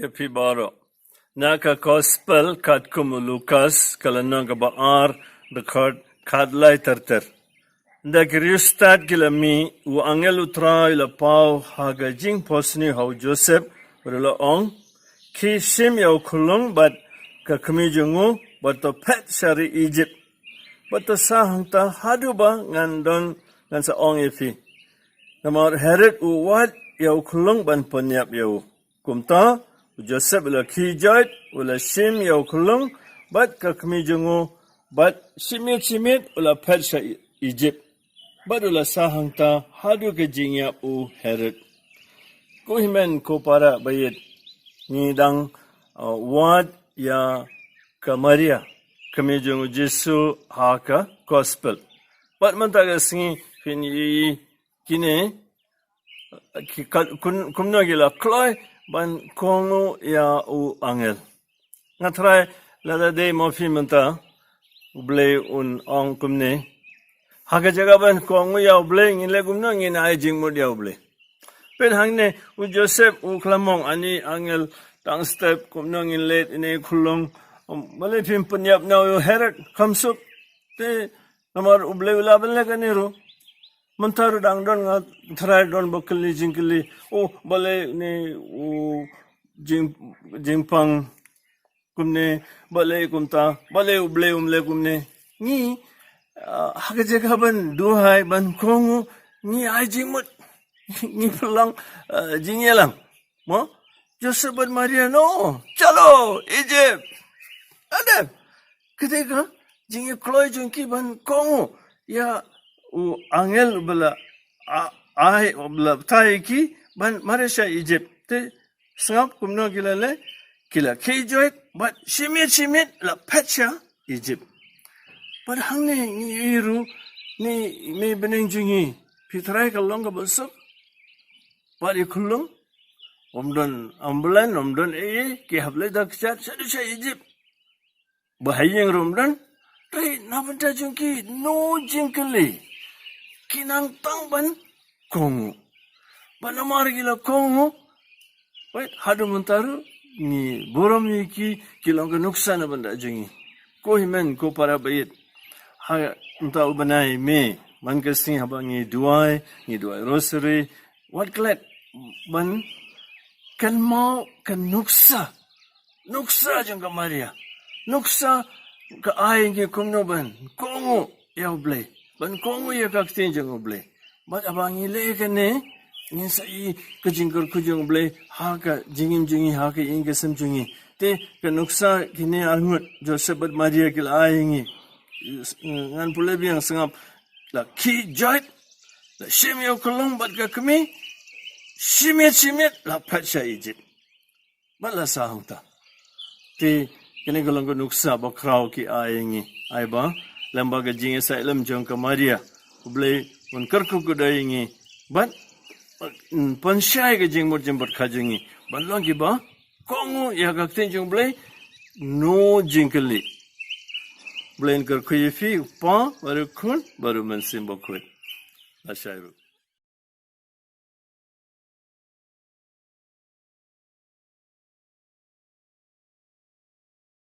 Happy baro. Naka gospel kat kumu Lukas kalanang baar dekat kadlai terter. Ndak riustat gilami u angel utra ila pau haga jing posni hau Joseph berla ong ki sim yau kulung bat ka kami jungu bat to pet sari Egypt. Bat to sahangta hadu ba ngandon ngan sa ong efi. Namar Herod u wat yau kulung ban penyap yau. Kumta Joseph ila kijat ula sim yau kulung bat ka kami jungu bat simit ula pet sa Egypt. Bat ula sahangta hadu ke jingya u Herod. Ko himen ko para bayit ni dang wad ya ka Maria kami jungu Jesu haka gospel. Bat mantaga singi fini kine kumno gila kloy ban Kohnguh ya u angel. Ngatrai lada day mo fi menta U Blei un ong kumne. Haka jaga ban Kohnguh ya U Blei ngile kumno ngina ay jingmud ya U Blei. Pen hangne u Joseph u klamong ani angel tang step kumno ngin let ini kulong bale pim penyap na u Herod kamsup te namar U Blei ulaban le kaniro. Mentaru dang don ngat try don bakali jingkylli bale ni jingpang kumne bale kumta bale U Blei umle kumne ni haka jaga ban duhai ban Kohnguh ni ai jingmut ni pelang jingyelang mo Joseph ban Maria no chalo Egypt ada ketika jingye kloy jungki ban Kohnguh ya u angel bela ai bela taiki ban Malaysia Egypt te sangap kumno gilale kila kijoit bat simit la petcha Egypt but hangne ni iru ni me beneng jungi pitrai kalong ka besuk bat ikulung omdon ambulan omdon ki hable dak chat sadusha Egypt bahayeng romdan tai nabenta jungki no jingkylli kinang tang ban Kohnguh. Ban amar gila Kohnguh. Wait, hadu mentaru ni borom ni kilang ka nuksa na banda jungi. Ko himen ko para bayit. Ha unta ubanay me man kasing habang ni duai rosary. What glad ban kan mau kan nuksa. Nuksa jang ka Maria. Nuksa ka ay ngi kumno ban Kohnguh ya U Blei. Ban Kohnguh ya ktien jang U Blei. Bat abang ile kane ngin sai ka jingkar ku jang U Blei ha ka jingim jungi ha ka ing kesem jungi. Te ka nuksa kini alngut Joseph bat Maria kil aingi. Ngan pula biang sengap la ki joit la shim yo kulung bat ka kami simit la pacha Egypt. Bat la sahang ta. Te kini kulung ka nuksa ba kraw ki aingi. Ai ba lembaga jingye sa ilam jong ka Maria U Blei un karku kudaingi ban pansyai ka jingmur jembat kajungi ban longi ba Kohnguh ya ka ktien jong Blei no jingkylli Blei karku yefi pa baru kun baru mensim bakut asyairu